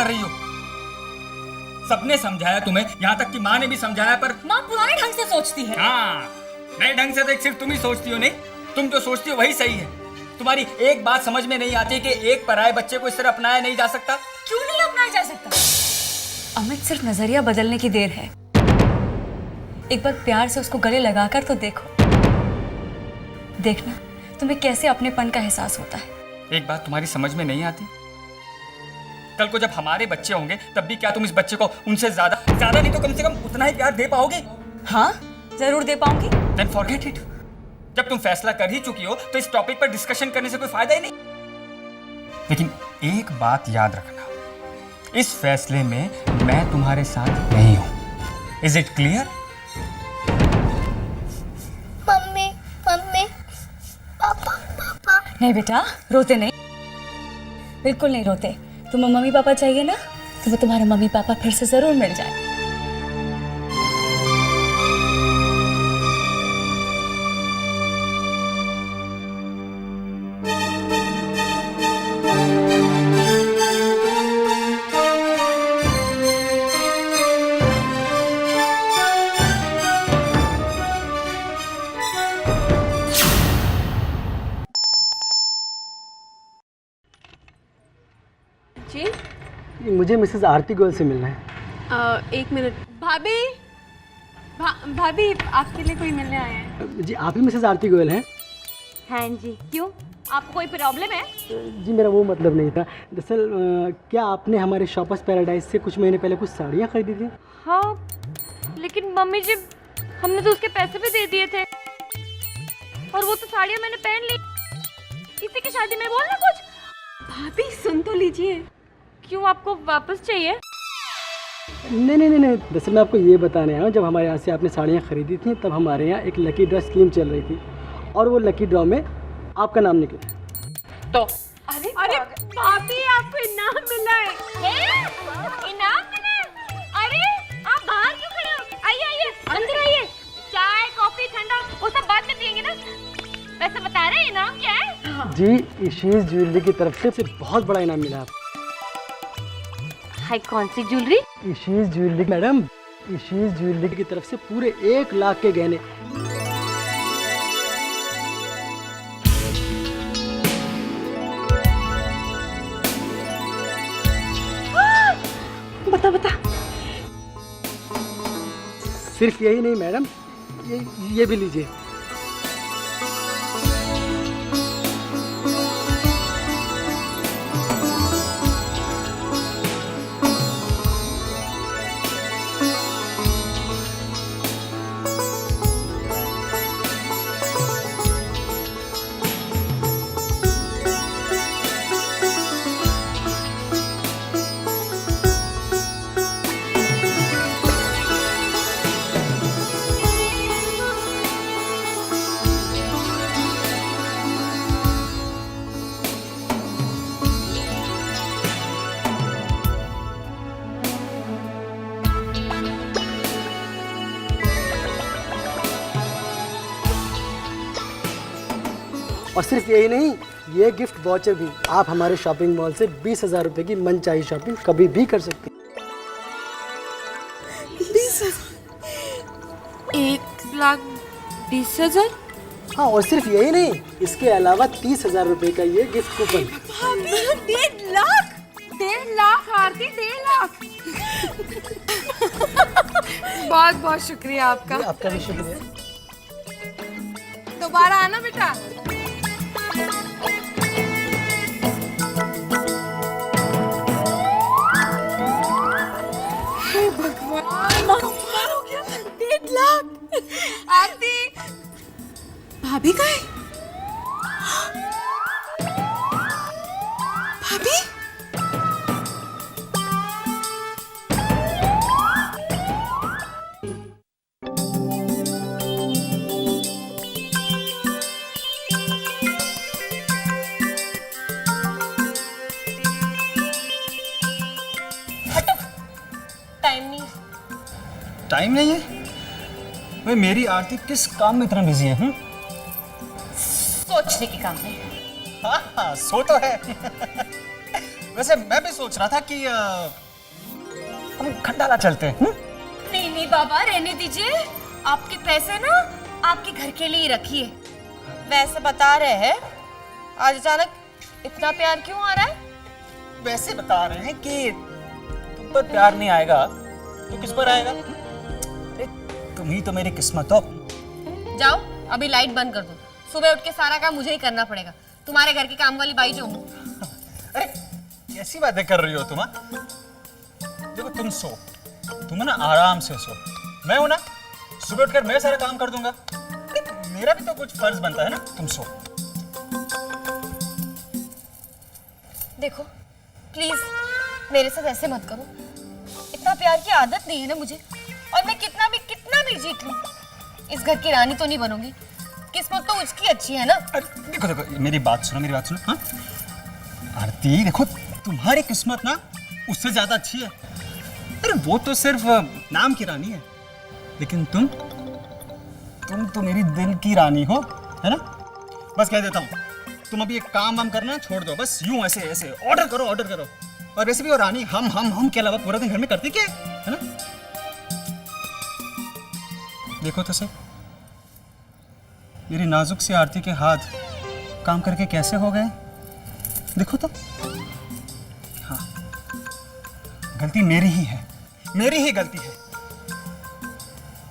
कर रही हो? सबने समझाया तुम्हें, यहाँ तक कि माँ ने भी समझाया, पर माँ पुराने ढंग से सोचती है। हाँ, नए ढंग से तो सिर्फ तुम ही सोचती हो। नहीं, तुम जो सोचती हो वही सही है। तुम्हारी एक बात समझ में नहीं आती कि एक पराये बच्चे को इस तरह अपनाया नहीं जा सकता। क्यों नहीं अपनाया जा सकता? अमित, सिर्फ नजरिया बदलने की देर है। एक बार प्यार से उसको गले लगाकर तो देखो। देखना तुम्हें कैसे अपनेपन का एहसास होता है। एक बात तुम्हारी समझ में नहीं आती, कल को जब हमारे बच्चे होंगे तब भी क्या तुम इस बच्चे को उनसे ज्यादा नहीं तो कम से कम उतना ही प्यार दे पाओगे? हाँ, जरूर दे पाऊंगी। Then forget it. जब तुम फैसला कर ही चुकी हो तो इस टॉपिक पर डिस्कशन करने से कोई फायदा ही नहीं। लेकिन एक बात याद रखना, इस फैसले में मैं तुम्हारे साथ नहीं हूं। Is it clear? Mummy, mummy, पापा, पापा। नहीं बेटा, रोते नहीं, बिल्कुल नहीं रोते। तुम्हें मम्मी पापा चाहिए ना, तो वो तुम्हारे मम्मी पापा फिर से जरूर मिल जाए। जी, मुझे मिसेस आरती गोयल से मिलना है। एक मिनट। भाभी, भाभी आपके लिए कोई मिलने आया है। जी, आप ही मिसेस आरती गोयल हैं? हाँ जी। क्यों, आपको कोई प्रॉब्लम है? जी, मेरा वो मतलब नहीं था। दरअसल क्या आपने हमारे शॉपर्स पैराडाइज से कुछ महीने पहले कुछ साड़ियाँ खरीदी थी? हाँ, लेकिन मम्मी जी, हमने तो उसके पैसे भी दे दिए थे, और वो तो साड़ियाँ मैंने पहन ली। किसी की शादी में बोलना कुछ। भाभी सुन तो लीजिए। क्यों, आपको वापस चाहिए? नहीं नहीं नहीं नहीं, दरअसल मैं आपको ये बताने आया हूँ, जब हमारे यहाँ से आपने साड़ियाँ खरीदी थी तब हमारे यहाँ एक लकी ड्रॉ स्कीम चल रही थी, और वो लकी ड्रॉ में आपका नाम निकला। तो अरे भाभी, आपको इनाम मिला है। इनाम मिला है? अरे आप बाहर क्यों खड़े हो? आइए आइए, अंदर आइए। चाय कॉफी ठंडा वो सब बाद में पियेंगे ना। वैसे बता रहे हैं इनाम क्या है? जी, इशीज ज्वेलरी की तरफ से बहुत बड़ा इनाम मिला आपको। हाय, कौन सी ज्वेलरी? इशीज ज्वेलरी मैडम, इशीज ज्वेलरी की तरफ से पूरे 1 लाख के गहने। बता। सिर्फ यही नहीं मैडम, ये भी लीजिए। और सिर्फ यही नहीं, ये गिफ्ट वाउचर भी आप हमारे शॉपिंग मॉल से 20,000 रुपए की मनचाही शॉपिंग कभी भी कर सकते हैं। 1,20,000? हाँ, और सिर्फ यही नहीं, इसके अलावा 30,000 रुपए का ये गिफ्ट कूपन। 1.5 लाख? 1.5 लाख आरती, 1.5 लाख। बहुत बहुत शुक्रिया आपका। आपका भी शुक्रिया। दोबारा आना बेटा। भगवान, 1.5 लाख। आरती, भाभी का है? भाभी? टाइम नहीं है? भाई मेरी आरती किस काम में इतना बिजी है? सोचने के काम में। हाँ, सो तो है। वैसे मैं भी सोच रहा था कि हम खंडाला चलते हैं। नहीं नहीं बाबा, रहने दीजिए। आपके पैसे ना आपके घर के लिए ही रखिए। वैसे बता रहे हैं, आज अचानक इतना प्यार क्यों आ रहा है? वैसे बता रहे हैं कि तुम पर प्यार नहीं आएगा तो किस पर आएगा? अरे तुम ही तो मेरी किस्मत हो। जाओ अभी लाइट बंद कर दो, सुबह उठ के सारा काम मुझे ही करना पड़ेगा। तुम्हारे घर की काम वाली बाई जो हूँ। अरे कैसी बातें कर रही हो तुम? देखो तुम सो, तुम ना आराम से सो, मैं हूं ना, सुबह उठकर मैं सारा काम कर दूंगा। अरे, मेरा भी तो कुछ फर्ज बनता है ना। तुम सो। देखो प्लीज मेरे साथ ऐसे मत करो, इतना प्यार की आदत नहीं है ना मुझे। और मैं कितना भी जीत लूं, इस घर की रानी तो नहीं बनूंगी। किस्मत तो उसकी अच्छी है ना। अरे देखो देखो, मेरी बात सुनो हाँ? आरती देखो, तुम्हारी किस्मत ना उससे ज्यादा अच्छी है। अरे वो तो सिर्फ नाम की रानी है, लेकिन तुम तो मेरी दिल की रानी हो, है ना? बस कह देता हूँ, तुम अभी एक काम वाम करना छोड़ दो, बस यूं ऐसे ऑर्डर करो। और वैसे भी वो रानी हम के अलावा पूरा दिन घर में करती क्या है ना? देखो तो सही, मेरी नाजुक सी आरती के हाथ काम करके कैसे हो गए। देखो तो। हाँ, गलती मेरी ही गलती है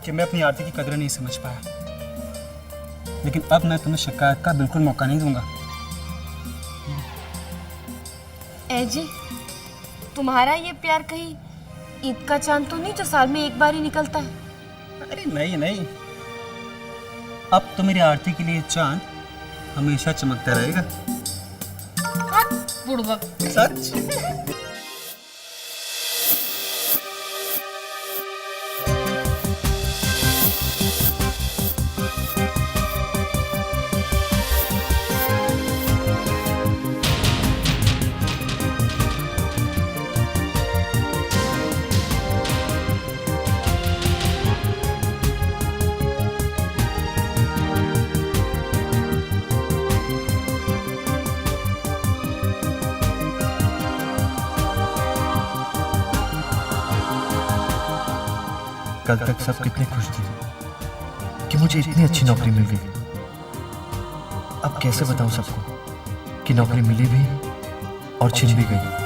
कि मैं अपनी आरती की कदर नहीं समझ पाया। लेकिन अब मैं तुम्हें शिकायत का बिल्कुल मौका नहीं दूंगा। ए जी, तुम्हारा ये प्यार कहीं ईद का चांद तो नहीं जो साल में एक बार ही निकलता है? अरे नहीं, अब तो मेरी आरती के लिए चांद हमेशा चमकता रहेगा। बुड़बक। सच। कल तक सब कितने खुश थे कि मुझे इतनी अच्छी नौकरी मिल गई। अब कैसे बताऊं सबको कि नौकरी मिली भी और छिन भी गई।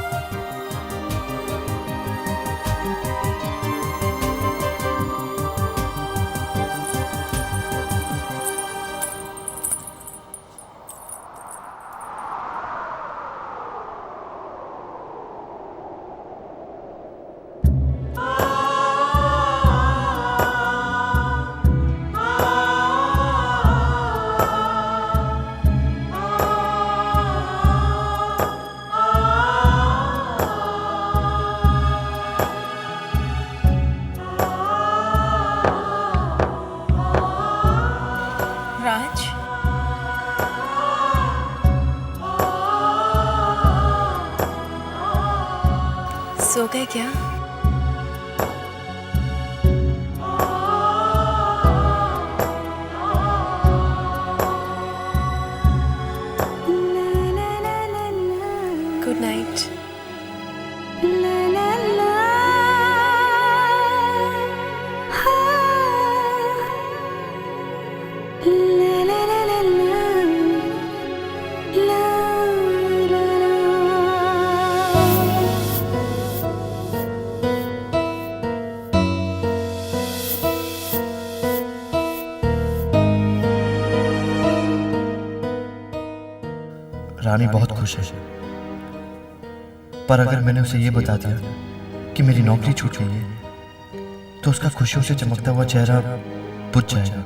राज, सो गए क्या? Good night. रानी बहुत खुश है, पर अगर मैंने उसे ये बता दिया कि मेरी नौकरी छूट गई है तो उसका खुशियों से चमकता हुआ चेहरा बुझ जाएगा।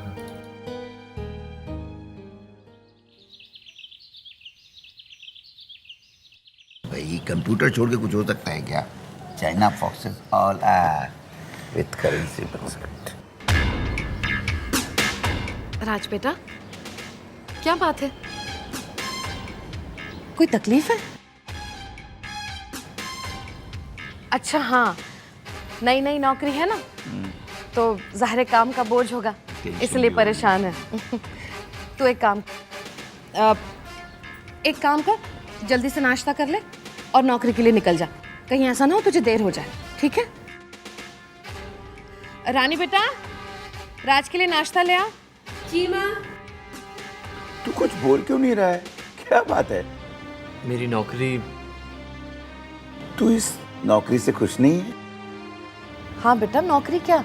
भाई कंप्यूटर छोड़ के कुछ हो सकता है क्या? China foxes all are with currency biscuit. Raj बेटा, क्या बात है? कोई तकलीफ है? अच्छा हाँ, नई नई नौकरी है ना, तो ज़ाहिर काम का बोझ होगा, इसलिए परेशान है। तू एक काम कर, जल्दी से नाश्ता कर ले और नौकरी के लिए निकल जा। कहीं ऐसा ना हो तुझे देर हो जाए, ठीक है? रानी बेटा, राज के लिए नाश्ता ले आ। जी माँ। तू कुछ बोल क्यों नहीं रहा है? क्या बात है? मेरी नौकरी। तू इस नौकरी से खुश नहीं है? हाँ बेटा, नौकरी क्या?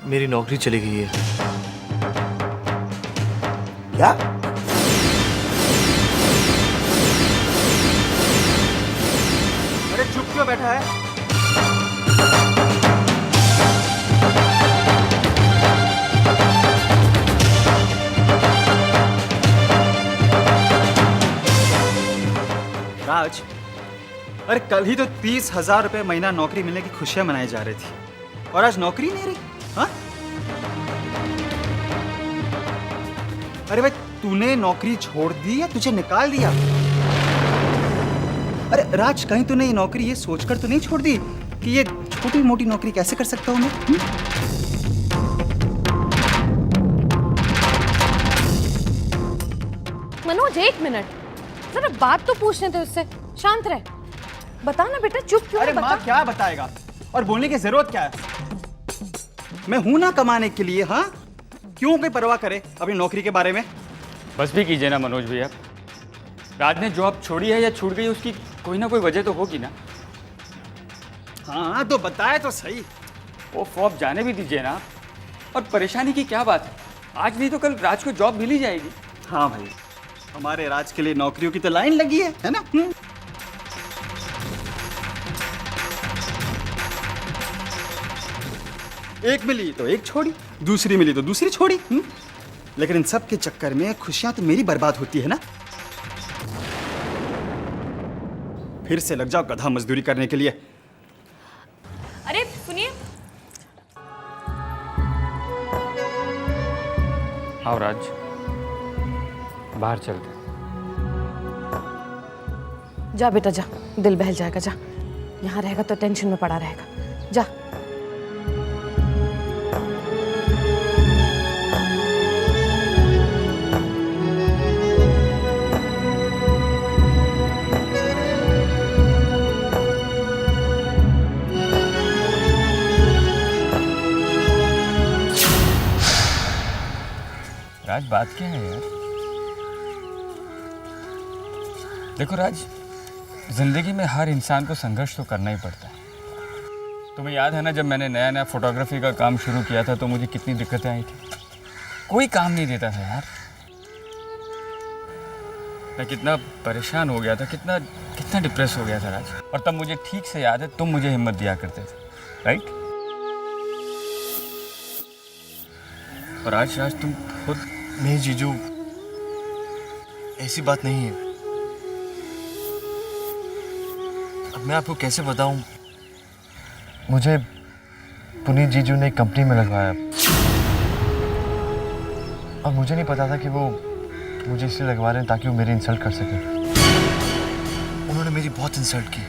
मेरी नौकरी चली गई है। क्या? अरे चुप क्यों बैठा है? राज, अरे कल ही तो 30,000 रुपए महीना नौकरी मिलने की खुशियां मनाई जा रही थी और आज नौकरी नहीं रही। हाँ? अरे भाई, तूने नौकरी छोड़ दी या तुझे निकाल दिया? अरे राज, कहीं तूने ये नौकरी ये सोचकर तो नहीं छोड़ दी कि ये छोटी मोटी नौकरी कैसे कर सकता हूं मैं? मनोज, 1 मिनट, जरा बात तो पूछने थे उससे। शांत रह। बता ना बेटा, चुप क्यों अरे है? माँ, बता। क्या बताएगा? और बोलने की जरूरत क्या है? मैं हूं ना कमाने के लिए। हाँ, क्यों कोई परवाह करे अपनी नौकरी के बारे में? बस भी कीजिए ना मनोज भैया। राज ने जॉब छोड़ी है या छूट गई, उसकी कोई ना कोई वजह तो होगी ना। हाँ तो बताए तो सही। वो फॉप जाने भी दीजिए ना। और परेशानी की क्या बात है? आज नहीं तो कल राज को जॉब मिल ही जाएगी। हाँ भाई, हमारे राज के लिए नौकरियों की तो लाइन लगी है ना? एक मिली तो एक छोड़ी, दूसरी मिली तो दूसरी छोड़ी। लेकिन इन सब के चक्कर में खुशियां तो मेरी बर्बाद होती है ना। फिर से लग जाओ गधा मजदूरी करने के लिए। अरे सुनिए। आओ राज, बाहर चलते। जा बेटा जा, दिल बहल जाएगा। जा, यहाँ रहेगा तो टेंशन में पड़ा रहेगा। जा। राज, बात क्या है यार? देखो राज, जिंदगी में हर इंसान को संघर्ष तो करना ही पड़ता है। तुम्हें याद है ना, जब मैंने नया नया फोटोग्राफी का काम शुरू किया था तो मुझे कितनी दिक्कतें आई थी। कोई काम नहीं देता था यार। मैं कितना परेशान हो गया था, कितना कितना डिप्रेस हो गया था राज। और तब मुझे ठीक से याद है, तुम मुझे हिम्मत दिया करते थे, राइट? और आज राज तुम खुद। नहीं जीजू, ऐसी बात नहीं है। अब मैं आपको कैसे बताऊं? मुझे पुनीत जीजू ने एक कंपनी में लगवाया और मुझे नहीं पता था कि वो मुझे इसलिए लगवा रहे हैं ताकि वो मेरी इंसल्ट कर सके। उन्होंने मेरी बहुत इंसल्ट की।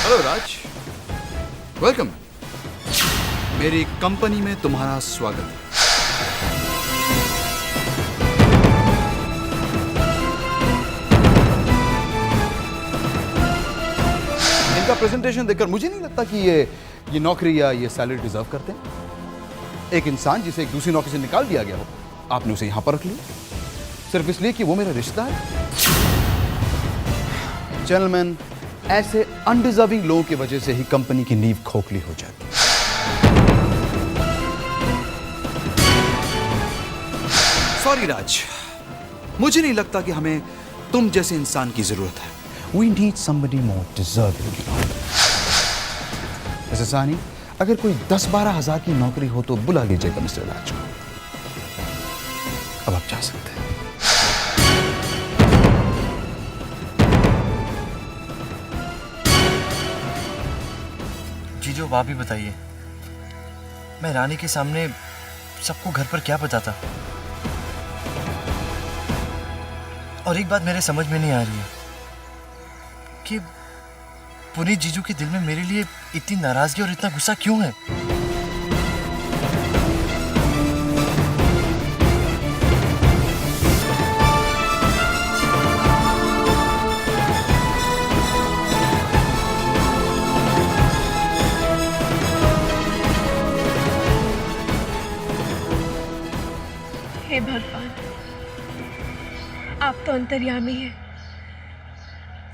हेलो राज, वेलकम। मेरी कंपनी में तुम्हारा स्वागत है। इनका प्रेजेंटेशन देखकर मुझे नहीं लगता कि ये नौकरी या ये सैलरी डिजर्व करते हैं। एक इंसान जिसे एक दूसरी नौकरी से निकाल दिया गया हो, आपने उसे यहां पर रख लिया सिर्फ इसलिए कि वो मेरा रिश्तेदार है। जेंटलमैन, ऐसे अनडिजर्विंग लोगों की वजह से ही कंपनी की नींव खोखली हो जाती है। सॉरी राज, मुझे नहीं लगता कि हमें तुम जैसे इंसान की जरूरत है। We need somebody more deserving. Mister सानी, अगर कोई 10-12 हजार की नौकरी हो तो बुला लीजिएगा मिस्टर राज को। अब आप जा सकते हैं। जीजू, आप ही बताइए, मैं रानी के सामने सबको घर पर क्या बताता? और एक बात मेरे समझ में नहीं आ रही है कि पुनीत जीजू के दिल में मेरे लिए इतनी नाराजगी और इतना गुस्सा क्यों है? हे भगवान, आप तो अंतर्यामी हैं,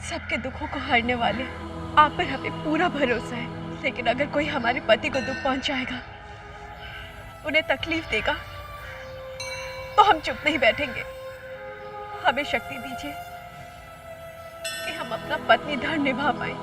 सबके दुखों को हरने वाले। आप पर हमें पूरा भरोसा है, लेकिन अगर कोई हमारे पति को दुख पहुंचाएगा, उन्हें तकलीफ देगा, तो हम चुप नहीं बैठेंगे। हमें शक्ति दीजिए कि हम अपना पत्नी धर्म निभा पाए।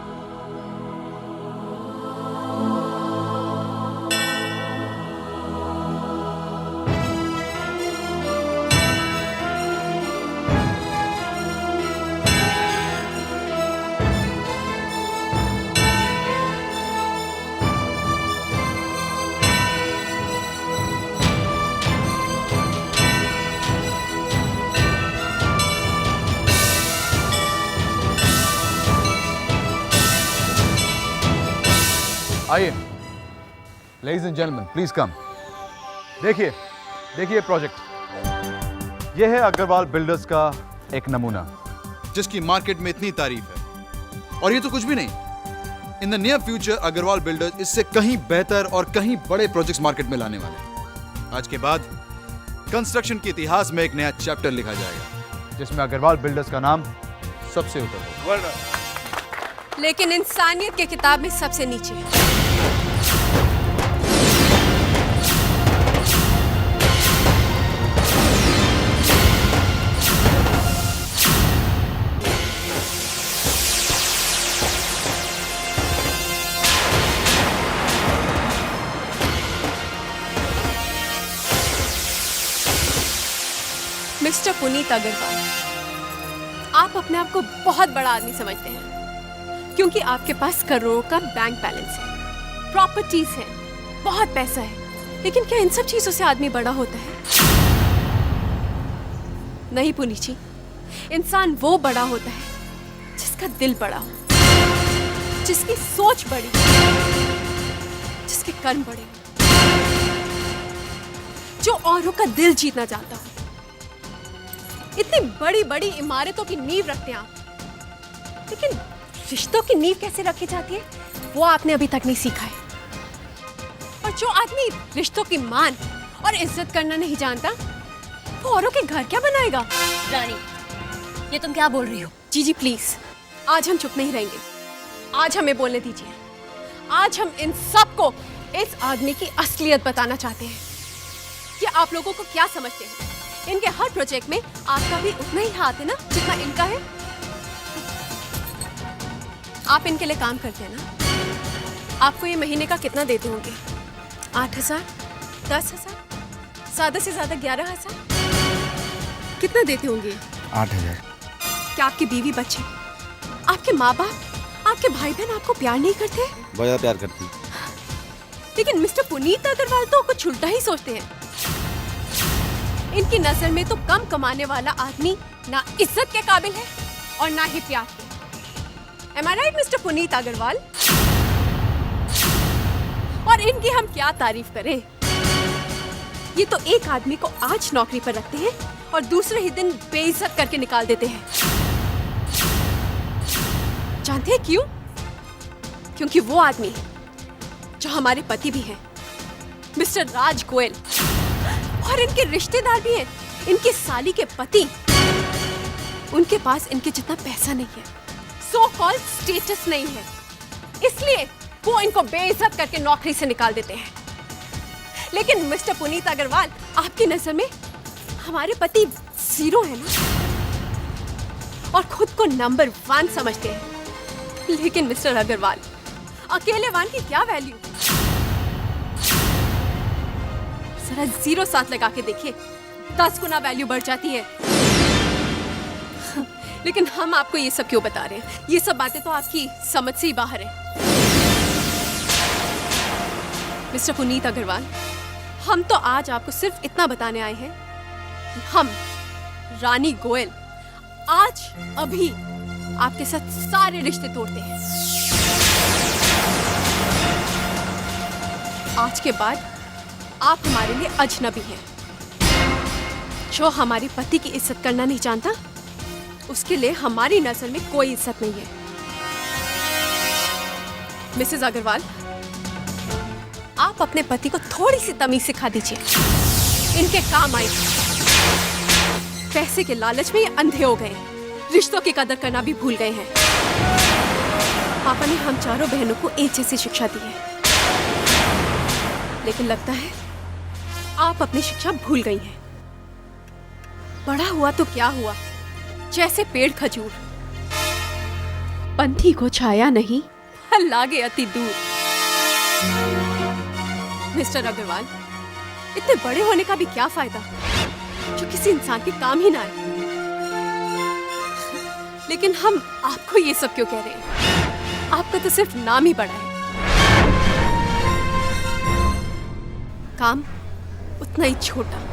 आइए, ladies and gentleman, please come. देखिए देखिए प्रोजेक्ट, यह है अग्रवाल बिल्डर्स का एक नमूना जिसकी मार्केट में इतनी तारीफ है। और ये तो कुछ भी नहीं, in the near future Agarwal builders इससे कहीं बेहतर और कहीं बड़े प्रोजेक्ट्स मार्केट में लाने वाले हैं। आज के बाद कंस्ट्रक्शन के इतिहास में एक नया चैप्टर लिखा जाएगा जिसमें अग्रवाल बिल्डर्स का नाम सबसे ऊपर होगा। लेकिन इंसानियत के किताब में सबसे नीचे है। मिस्टर पुनीत अग्रवाल, आप अपने आप को बहुत बड़ा आदमी समझते हैं क्योंकि आपके पास करोड़ों का बैंक बैलेंस है, प्रॉपर्टीज है, बहुत पैसा है। लेकिन क्या इन सब चीजों से आदमी बड़ा होता है? नहीं पुनीत जी, इंसान वो बड़ा होता है जिसका दिल बड़ा हो, जिसकी सोच बड़ी, जिसके कर्म बड़े, जो औरों का दिल जीतना चाहता हो। इतनी बड़ी बड़ी इमारतों की नींव रखते हैं आप, लेकिन रिश्तों की नींव कैसे रखी जाती है वो आपने अभी तक नहीं सीखा है। और जो आदमी रिश्तों की मान और इज्जत करना नहीं जानता, वो औरों के घर क्या बनाएगा? रानी, ये तुम क्या बोल रही हो? जी जी प्लीज, आज हम चुप नहीं रहेंगे। आज हमें बोलने दीजिए। आज हम इन सबको इस आदमी की असलियत बताना चाहते हैं कि आप लोगों को क्या समझते हैं। इनके हर प्रोजेक्ट में आपका भी उतना ही हाथ है ना जितना इनका है। आप इनके लिए काम करते हैं ना? आपको ये महीने का कितना देते होंगे? 8,000, 10,000, ज्यादा से ज्यादा 11,000? कितना देते होंगे? 8,000। क्या आपकी बीवी बच्चे, आपके माँ बाप, आपके भाई बहन आपको प्यार नहीं करते? बहुत प्यार करती। लेकिन मिस्टर पुनीत अग्रवाल तो कुछ उल्टा ही सोचते हैं। इनकी नजर में तो कम कमाने वाला आदमी ना इज्जत के काबिल है और ना ही प्यार के। Am I right, mister Puneet Agarwal? और इनकी हम क्या तारीफ करें? ये तो एक आदमी को आज नौकरी पर रखते हैं और दूसरे ही दिन बेइज्जत करके निकाल देते हैं। जानते हैं क्यों? क्योंकि वो आदमी जो हमारे पति भी हैं, मिस्टर राज गोयल, और इनके रिश्तेदार भी हैं, इनकी साली के पति, उनके पास इनके जितना पैसा नहीं है, सो कॉल्ड स्टेटस नहीं है, इसलिए वो इनको बेइज्जत करके नौकरी से निकाल देते हैं। लेकिन मिस्टर पुनीत अग्रवाल, आपकी नजर में हमारे पति जीरो है ना, और खुद को नंबर 1 समझते हैं। लेकिन मिस्टर अग्रवाल, अकेले 1 की क्या वैल्यू? जरा 0 साथ लगा के देखिए, 10 गुना वैल्यू बढ़ जाती है। लेकिन हम आपको ये सब क्यों बता रहे हैं? ये सब बातें तो आपकी समझ से ही बाहर है। मिस्टर पुनीत अग्रवाल, हम तो आज आपको सिर्फ इतना बताने आए हैं कि हम रानी गोयल आज अभी आपके साथ सारे रिश्ते तोड़ते हैं। आज के बाद आप हमारे लिए अजनबी हैं। जो हमारे पति की इज्जत करना नहीं जानता, उसके लिए हमारी नजर में कोई इज्जत नहीं है। मिसेस अग्रवाल, आप अपने पति को थोड़ी सी तमीज सिखा दीजिए, इनके काम आएगी। पैसे के लालच में ये अंधे हो गए, रिश्तों की कदर करना भी भूल गए हैं। पापा ने हम चारों बहनों को एक जैसी शिक्षा दी है, लेकिन लगता है आप अपनी शिक्षा भूल गई हैं। बड़ा हुआ तो क्या हुआ, जैसे पेड़ खजूर, पंथी को छाया नहीं फल लागे अति दूर। मिस्टर अग्रवाल, इतने बड़े होने का भी क्या फायदा जो किसी इंसान के काम ही ना आए। लेकिन हम आपको ये सब क्यों कह रहे हैं? आपका तो सिर्फ नाम ही बड़ा है, काम उतना ही छोटा।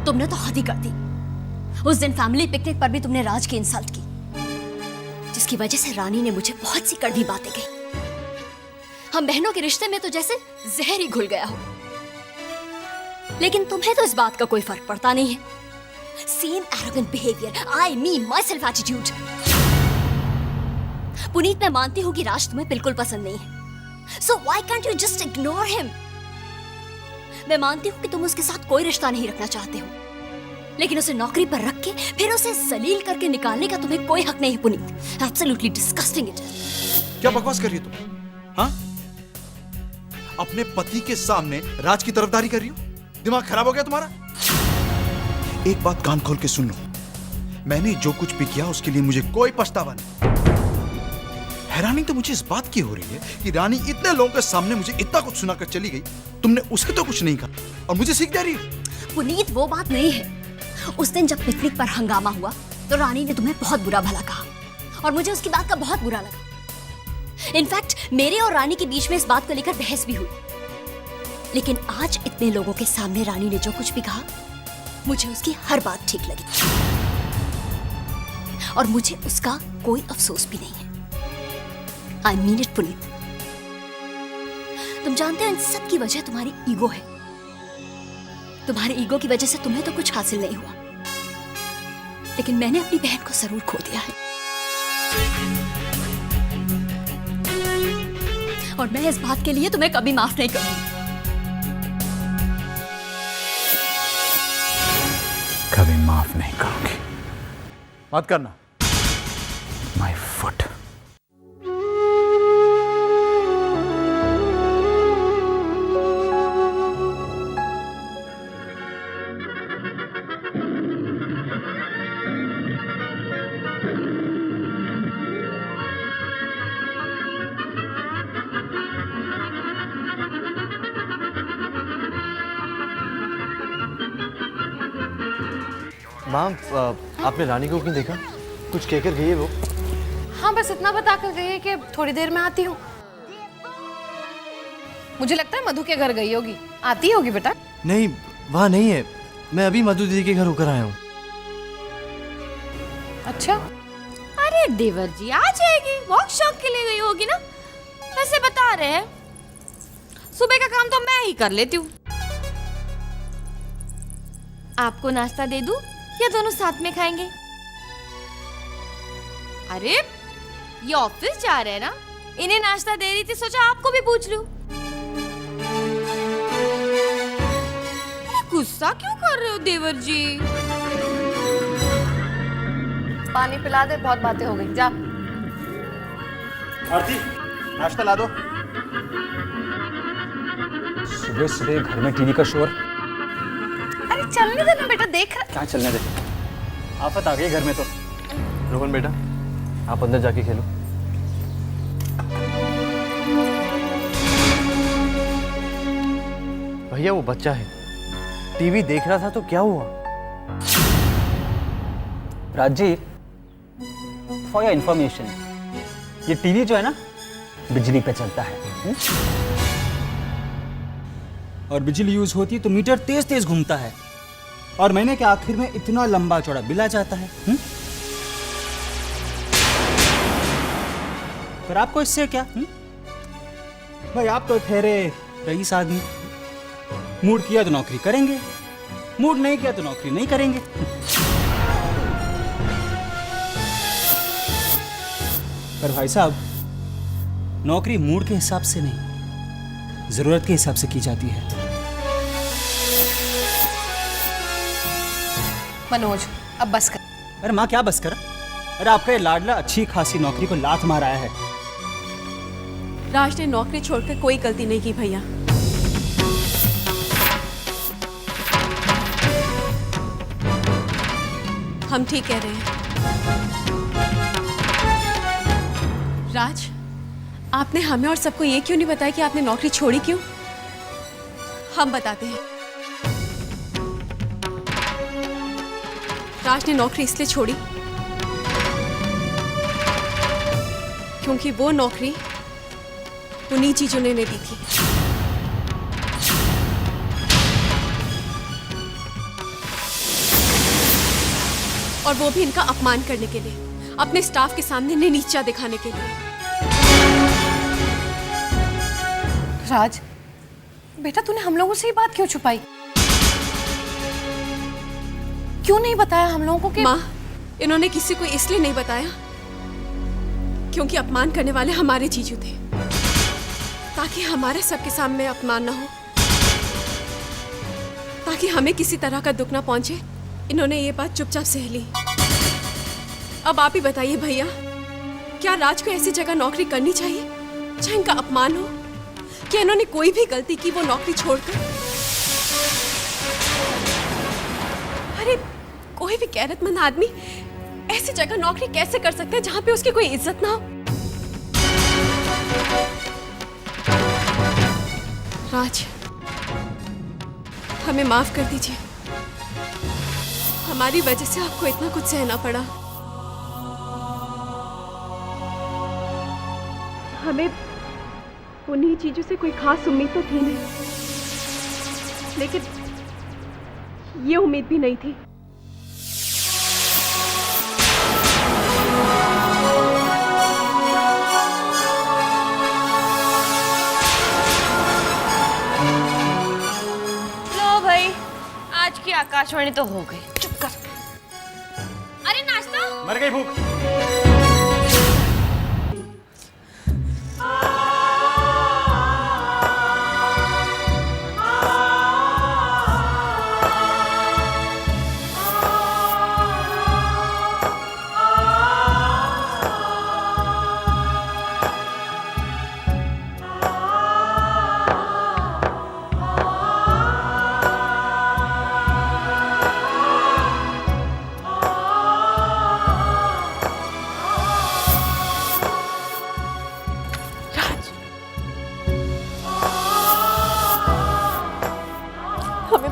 तुमने तो हद ही कर दी। उस दिन फैमिली पिकनिक पर भी तुमने राज की इंसल्ट की, जिसकी वजह से रानी ने मुझे बहुत सी कड़वी बातें कही। हम बहनों के रिश्ते में तो जैसे जहर ही घुल गया हो। लेकिन तुम्हें तो इस बात का कोई फर्क पड़ता नहीं है। Same arrogant behaviour, I me my self attitude. Puneet, मैं मानती हूँ कि राज तुम्हें बिल्कुल पसंद नहीं है, so why can't you just ignore him. मैं मानती हूँ कि तुम उसके साथ कोई रिश्ता नहीं रखना चाहते हो, लेकिन उसे नौकरी पर रख के फिर उसे जलील करके निकालने का तुम्हें कोई हक नहीं है पुनीत। Absolutely disgusting it. क्या बकवास कर रही हो तुम? हाँ, अपने पति के सामने राज की तरफदारी कर रही हो? दिमाग खराब हो गया तुम्हारा? एक बात कान खोल के सुन लो, मैंने जो कुछ भी किया उसके लिए मुझे कोई पछतावा नहीं। हैरानी तो मुझे इस बात की हो रही है कि रानी इतने लोगों के सामने मुझे इतना कुछ सुनाकर चली गई, तुमने उसे तो कुछ नहीं कहा और मुझे सीख दे रही है। पुनीत, वो बात नहीं है। उस दिन जब पिकनिक पर हंगामा हुआ तो रानी ने तुम्हें बहुत बुरा भला कहा और मुझे उसकी बात का बहुत बुरा लगा। इनफैक्ट मेरे और रानी के बीच में इस बात को लेकर बहस भी हुई। लेकिन आज इतने लोगों के सामने रानी ने जो कुछ भी कहा, मुझे उसकी हर बात ठीक लगी और मुझे उसका कोई अफसोस भी नहीं है। I mean it Puneet. तुम जानते हो इन सब की वजह तुम्हारी ईगो है। तुम्हारे ईगो की वजह से तुम्हें तो कुछ हासिल नहीं हुआ, लेकिन मैंने अपनी बहन को जरूर खो दिया है। और मैं इस बात के लिए तुम्हें कभी माफ नहीं करूंगी। कभी माफ नहीं करूंगी। मत करना। My foot. माम, आपने रानी को क्यों देखा? कुछ कहकर गई है वो? हाँ, बस इतना बता कर गई है कि थोड़ी देर में आती हूँ। मुझे लगता है मधु के घर गई होगी। आती होगी बेटा। नहीं, वहाँ नहीं है। मैं अभी मधु दीदी के घर होकर आया हूँ। अच्छा, अरे देवर जी आ जाएगी, वॉक शॉप के लिए गई होगी ना। वैसे बता रहे हैं, सुबह का काम तो मैं ही कर लेती हूँ। आपको नाश्ता दे दूं या दोनों साथ में खाएंगे? अरे ये ऑफिस जा रहे हैं ना, इन्हें नाश्ता दे रही थी, सोचा आपको भी पूछ लूं। गुस्सा क्यों कर रहे हो देवर जी? पानी पिला दे, बहुत बातें हो गई। जा आरती, नाश्ता ला दो। सुबह सुबह घर में टीवी का शोर। अरे चलने दे ना बेटा, देख। क्या चलने दे? आफत आ गई घर में तो। रोहन बेटा, आप अंदर जाके खेलो। भैया वो बच्चा है, टीवी देख रहा था तो क्या हुआ? राजी, फॉर योर इंफॉर्मेशन, ये टीवी जो है ना बिजली पे चलता है। और बिजली यूज होती है तो मीटर तेज तेज घूमता है और महीने के आखिर में इतना लंबा चौड़ा बिल आ जाता है। पर आपको इससे क्या? भाई आप तो ठहरे रईस आदमी, मूड किया तो नौकरी करेंगे, मूड नहीं किया तो नौकरी नहीं करेंगे। पर भाई साहब, नौकरी मूड के हिसाब से नहीं, जरूरत के हिसाब से की जाती है। मनोज, अब बस कर। अरे माँ क्या बस कर? अरे आपका ये लाडला अच्छी खासी नौकरी को लात मार आया है। राज ने नौकरी छोड़कर कोई गलती नहीं की भैया। हम ठीक कह रहे हैं। राज, आपने हमें और सबको ये क्यों नहीं बताया कि आपने नौकरी छोड़ी क्यों? हम बताते हैं। राज ने नौकरी इसलिए छोड़ी क्योंकि वो नौकरी उन्हीं चीजों ने दी थी। और वो भी इनका अपमान करने के लिए, अपने स्टाफ के सामने इन्हें नीचा दिखाने के लिए। राज, बेटा तूने हम लोगों से ये बात क्यों छुपाई? क्यों नहीं बताया हम लोगों को कि... माँ, इन्होंने किसी को इसलिए नहीं बताया क्योंकि अपमान करने वाले हमारे जीजू थे, ताकि हमारे सबके सामने अपमान ना हो, ताकि हमें किसी तरह का दुख ना पहुंचे। इन्होंने ये बात चुपचाप सह ली। अब आप ही बताइए भैया, क्या राज को ऐसी जगह नौकरी करनी चाहिए जहां इनका अपमान हो? क्या इन्होंने कोई भी गलती की वो नौकरी छोड़कर? अरे कोई भी गैरतमंद आदमी ऐसी जगह नौकरी कैसे कर सकता है जहां पे उसकी कोई इज्जत ना हो? राज, हमें माफ कर दीजिए, हमारी वजह से आपको इतना कुछ सहना पड़ा। हमें उन्हीं चीजों से कोई खास उम्मीद तो थी नहीं, लेकिन ये उम्मीद भी नहीं थी। लो भाई, आज की आकाशवाणी तो हो गई। चुप कर। अरे नाश्ता? मर गई भूख।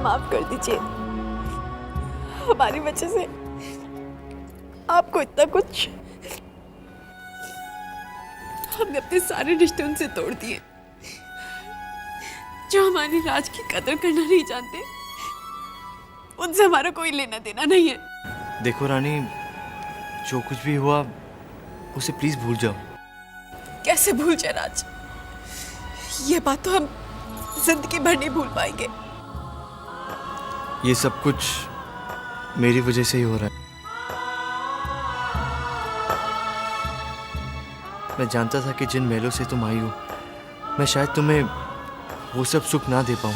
माफ कर दीजिए, हमारी वजह से आपको इतना कुछ, हमने अपने सारे रिश्ते उनसे तोड़ दिए जो हमारी राज की कदर करना नहीं जानते। उनसे हमारा कोई लेना देना नहीं है। देखो रानी, जो कुछ भी हुआ उसे प्लीज भूल जाओ। कैसे भूल जाए राज? ये बात तो हम जिंदगी भर नहीं भूल पाएंगे। ये सब कुछ मेरी वजह से ही हो रहा है। मैं जानता था कि जिन महलों से तुम आई हो, मैं शायद तुम्हें वो सब सुख ना दे पाऊं,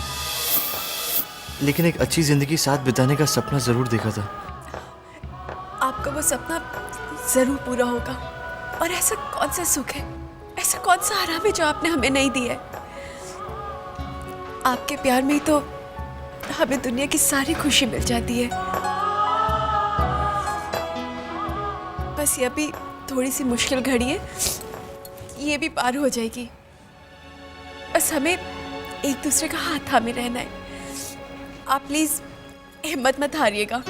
लेकिन एक अच्छी जिंदगी साथ बिताने का सपना जरूर देखा था। आपका वो सपना जरूर पूरा होगा। और ऐसा कौन सा सुख है, ऐसा कौन सा आराम है जो आपने हमें नहीं दिया है? आपके प्यार में ही तो हमें दुनिया की सारी खुशी मिल जाती है। बस ये अभी थोड़ी सी मुश्किल घड़ी है, ये भी पार हो जाएगी। बस हमें एक दूसरे का हाथ थामे रहना है। आप प्लीज हिम्मत मत हारिएगा।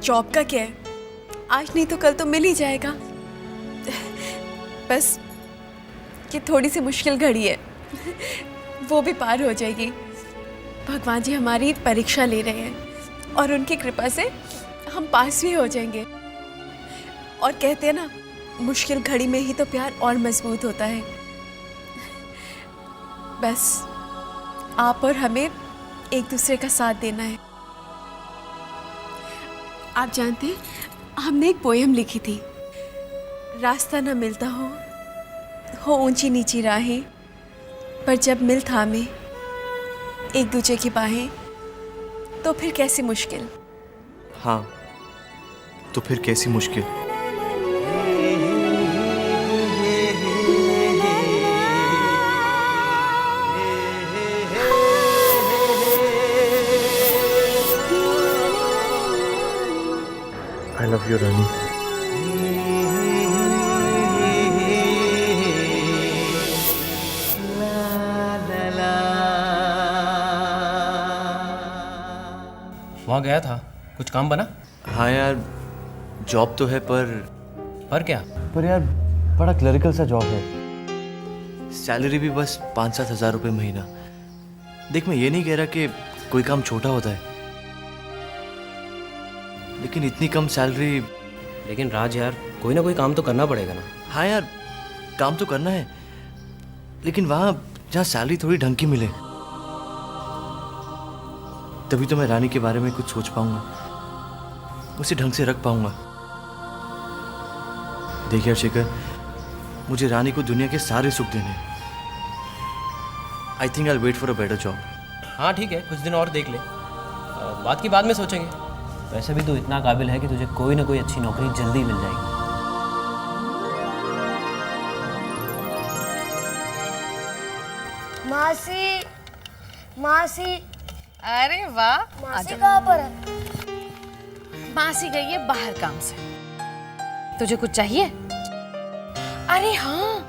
जॉब का क्या है, आज नहीं तो कल तो मिल ही जाएगा। बस ये थोड़ी सी मुश्किल घड़ी है, वो भी पार हो जाएगी। भगवान जी हमारी परीक्षा ले रहे हैं और उनकी कृपा से हम पास भी हो जाएंगे। और कहते हैं ना, मुश्किल घड़ी में ही तो प्यार और मजबूत होता है। बस आप और हमें एक दूसरे का साथ देना है। आप जानते हैं, हमने एक पोयम लिखी थी, रास्ता न मिलता हो ऊंची नीची राहें, पर जब मिल थामे एक दूसरे की बाहें, तो फिर कैसी मुश्किल। हाँ, तो फिर कैसी मुश्किल। I love you, Rani. वहाँ गया था, कुछ काम बना? हाँ यार, जॉब तो है पर क्या? पर यार बड़ा क्लरिकल सा जॉब है। सैलरी भी बस 5-7 हज़ार रुपये महीना। देख, मैं ये नहीं कह रहा कि कोई काम छोटा होता है, लेकिन इतनी कम सैलरी। लेकिन राज यार, कोई ना कोई काम तो करना पड़ेगा ना। हाँ यार, काम तो करना है, लेकिन वहाँ जहाँ सैलरी थोड़ी ढंग की मिले, तभी तो मैं रानी के बारे में कुछ सोच पाऊंगा, उसे ढंग से रख पाऊंगा। देखिए शेखर, मुझे रानी को दुनिया के सारे सुख देने हैं। I think I wait for a better job. हाँ ठीक है, कुछ दिन और देख ले, बात की बाद में सोचेंगे। वैसे भी तू इतना काबिल है कि तुझे कोई ना कोई अच्छी नौकरी जल्दी मिल जाएगी। मासी, मासी। अरे वाह, मासी कहाँ पर है? मासी गई है बाहर काम से। तुझे कुछ चाहिए? अरे हाँ,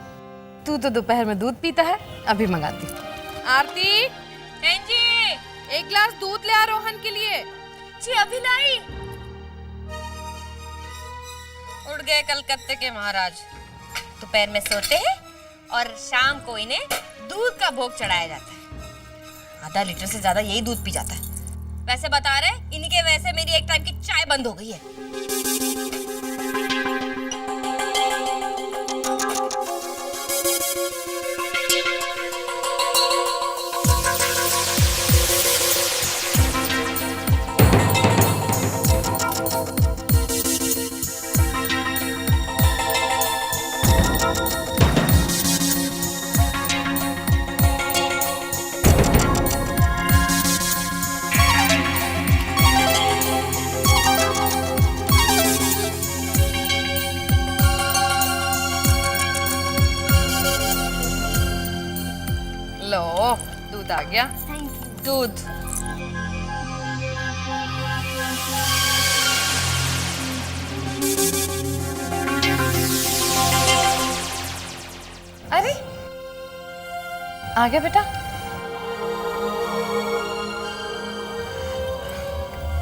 तू तो दोपहर में दूध पीता है, अभी मंगाती हूँ। आरती, जी एक गिलास दूध ले आ रोहन के लिए। जी अभी लाई। उड़ गए कलकत्ते के महाराज। दोपहर में सोते हैं और शाम को इन्हें दूध का भोग चढ़ाया जाता है। आधा लीटर से ज्यादा यही दूध पी जाता है। वैसे बता रहे, इनके वैसे मेरी एक टाइम की चाय बंद हो गई है। लो, दूध आ गया। दूध अरे आ गया बेटा,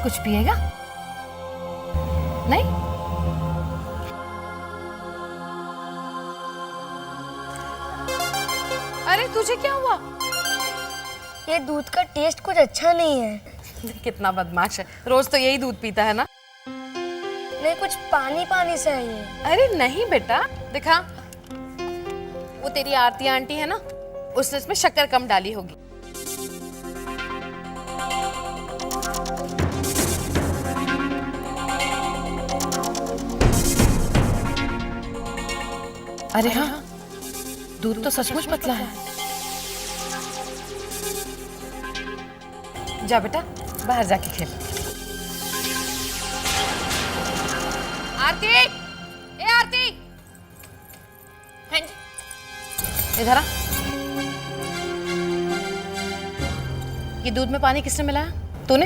कुछ पिएगा? नहीं? अरे तुझे क्या हुआ? ये दूध का टेस्ट कुछ अच्छा नहीं है। कितना बदमाश है, रोज तो यही दूध पीता है ना। नहीं, कुछ पानी पानी से है ये। अरे नहीं बेटा, दिखा, वो तेरी आरती आंटी है ना, उसने इसमें शक्कर कम डाली होगी। अरे हाँ, दूध तो सचमुच पतला है। जा बेटा, बाहर जाके खेल। आरती, ए आरती, इधर आ। ये दूध में पानी किसने मिलाया? तूने?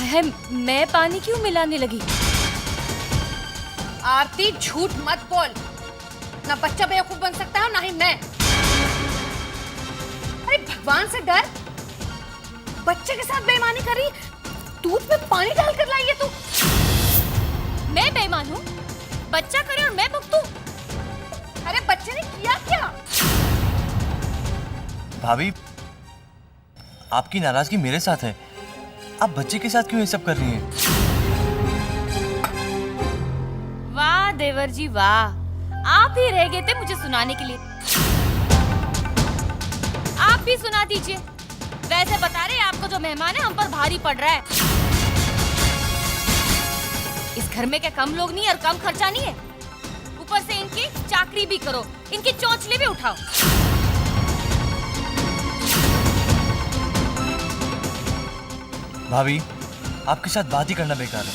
है, मैं पानी क्यों मिलाने लगी? आरती, झूठ मत बोल। ना बच्चा बेवकूफ बन सकता है, ना ही मैं। अरे भगवान से डर, बच्चे के साथ बेईमानी करी, दूध में पानी डालकर लाई है तू। मैं बेईमान हूँ? बच्चा करे और मैं भुगतूं? अरे बच्चे ने किया क्या? भाभी, आपकी नाराजगी मेरे साथ है, आप बच्चे के साथ क्यों ये सब कर रही हैं? वाह देवर जी वाह, आप ही रह गए थे मुझे सुनाने के लिए। आप भी सुना दीजिए। वैसे बता रहे आपको जो मेहमान है हम पर भारी पड़ रहा है। इस घर में क्या कम लोग नहीं और कम खर्चा नहीं है? ऊपर से इनकी चाकरी भी करो, इनकी चौंचले भी उठाओ। भाभी, आपके साथ बात ही करना बेकार है।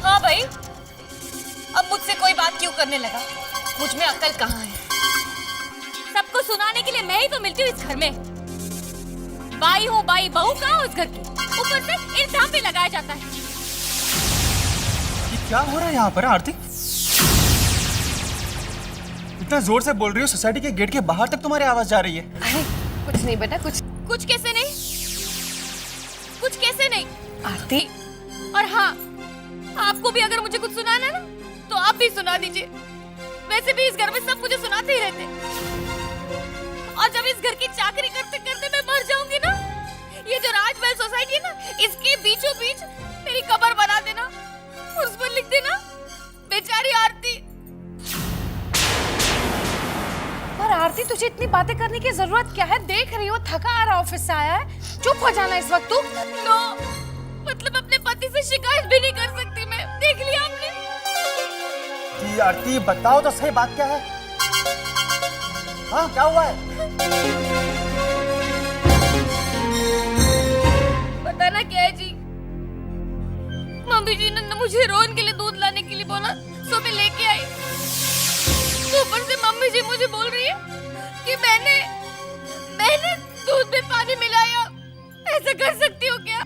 हाँ भाई, अब मुझसे कोई बात क्यों करने लगा? मुझ में अक्ल कहाँ है? सबको सुनाने के लिए मैं ही तो मिलती हूँ इस घर में। बाई हूँ, बाई बहू कहाँ उस घर की? ऊपर से इल्जाम भी लगाया जाता है। ये क्या हो रहा है यहाँ पर आरती? इतना जोर से बोल रही हो, सोसाइटी के गेट के बाहर तक तुम्हारी आवाज जा रही है। अरे कुछ नहीं बेटा, कुछ कैसे नहीं? कुछ कैसे नहीं? आरती। और हाँ, आपको भी अगर मुझे कुछ सुनाना है ना तो आप भी सुना दीजिए। वैसे भी इस घर में सब मुझे सुनाते ही रहते हैं। और जब इस घर की चाकरी करते करते मैं मर जाऊंगी ना, ये जो राजमहल सोसाइटी है ना, इसके बीचों बीच मेरी कब्र बना देना और उस पर लिख देना बेचारी आरती। पर आरती, तुझे इतनी बातें करने की जरूरत क्या है? देख रही हो थका आ रहा, ऑफिस से आया है। चुप हो जाना इस वक्त तू। नो, मतलब अपने पति से शिकायत भी नहीं कर सकती मैं। देख लिया आपने? जी आरती, बताओ तो सही, बात क्या है? हाँ, क्या हुआ है? बताना क्या है जी? मम्मी जी ने मुझे रोहन के लिए दूध लाने के लिए बोला, सो मैं लेके आई। तो ऊपर से मम्मी जी मुझे बोल रही है कि मैंने दूध में पानी मिलाया। ऐसा कर सकती हो क्या?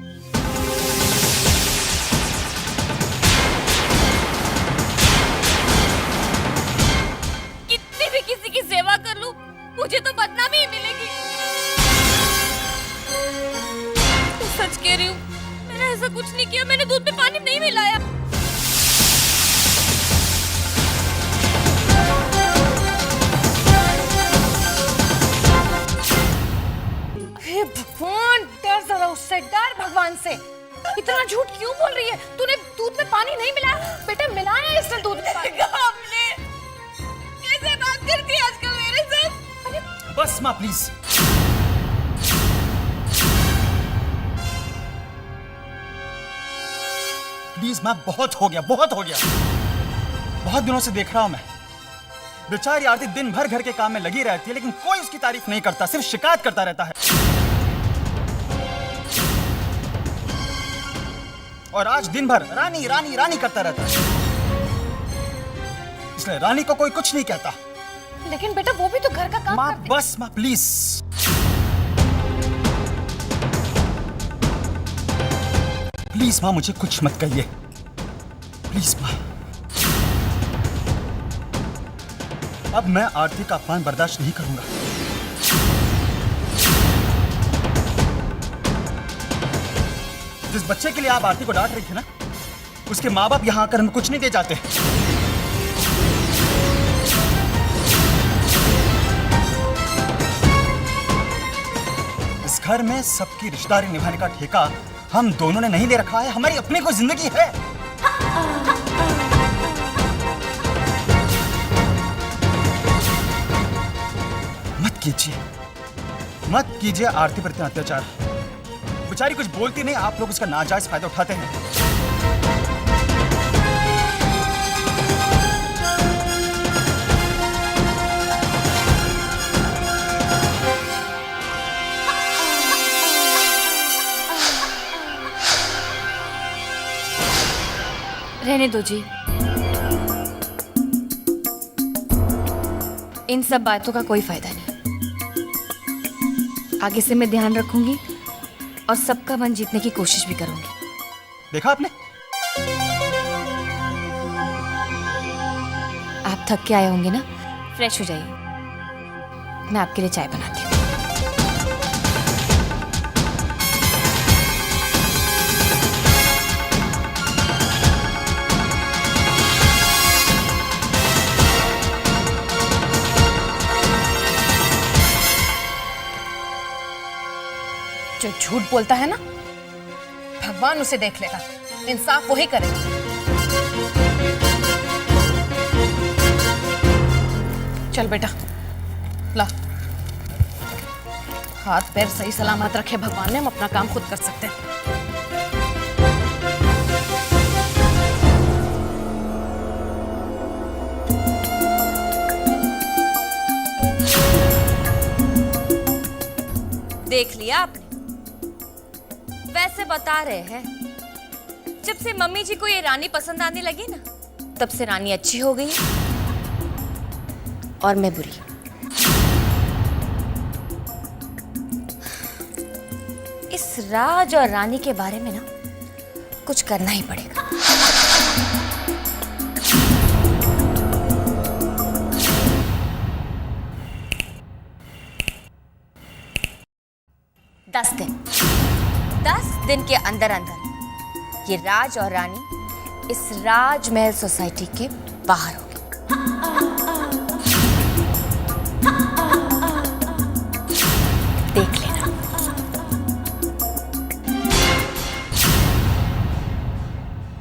कितनी भी किसी की सेवा कर लूं, मुझे तो बदनामी ही मिलेगी। तो सच कह रही हूँ, मैंने ऐसा कुछ नहीं किया। मैंने दूध में पानी नहीं मिलाया। हे भगवान, डर जरा उससे, डर भगवान से। इतना झूठ क्यों बोल रही है? तूने दूध में पानी नहीं मिलाया? बेटा मिलाया इसने दूध में पानी। आपने कैसे बात करती है आजकल मेरे साथ? अरे बस माँ प्लीज। प्लीज माँ, बहुत हो गया, बहुत हो गया। बहुत दिनों से देख रहा हूं मैं, बेचारी आरती दिन भर घर के काम में लगी रहती है, लेकिन कोई उसकी तारीफ नहीं करता, सिर्फ शिकायत करता रहता है। और आज दिन भर रानी रानी रानी करता रहता है, इसलिए रानी को कोई कुछ नहीं कहता। लेकिन बेटा वो भी तो घर का काम माँ करती है। बस माँ प्लीज। प्लीज माँ, मुझे कुछ मत कहिए, प्लीज माँ। अब मैं आरती का अपमान बर्दाश्त नहीं करूंगा। जिस बच्चे के लिए आप आरती को डांट रही थी ना, उसके माँ बाप यहाँ आकर हमें कुछ नहीं दे जाते। इस घर में सबकी रिश्तेदारी निभाने का ठेका हम दोनों ने नहीं ले रखा है, हमारी अपनी कोई जिंदगी है। मत कीजिए आरती पर इतना अत्याचार। बेचारी कुछ बोलती नहीं, आप लोग उसका नाजायज फायदा उठाते हैं। रहने दो जी, इन सब बातों का कोई फायदा नहीं। आगे से मैं ध्यान रखूंगी और सबका मन जीतने की कोशिश भी करूंगी। देखा आपने? आप थक के आए होंगे ना, फ्रेश हो जाइए, मैं आपके लिए चाय बनाती हूँ। जो झूठ बोलता है ना, भगवान उसे देख लेगा, इंसाफ वही करेगा। चल बेटा, ला। हाथ पैर सही सलामत रखे भगवान ने, हम अपना काम खुद कर सकते हैं। देख लिया आपने? वैसे बता रहे हैं, जब से मम्मी जी को ये रानी पसंद आने लगी ना, तब से रानी अच्छी हो गई है और मैं बुरी। इस राज और रानी के बारे में ना कुछ करना ही पड़ेगा। दस दिन के अंदर अंदर ये राज और रानी इस राजमहल सोसाइटी के बाहर होगी।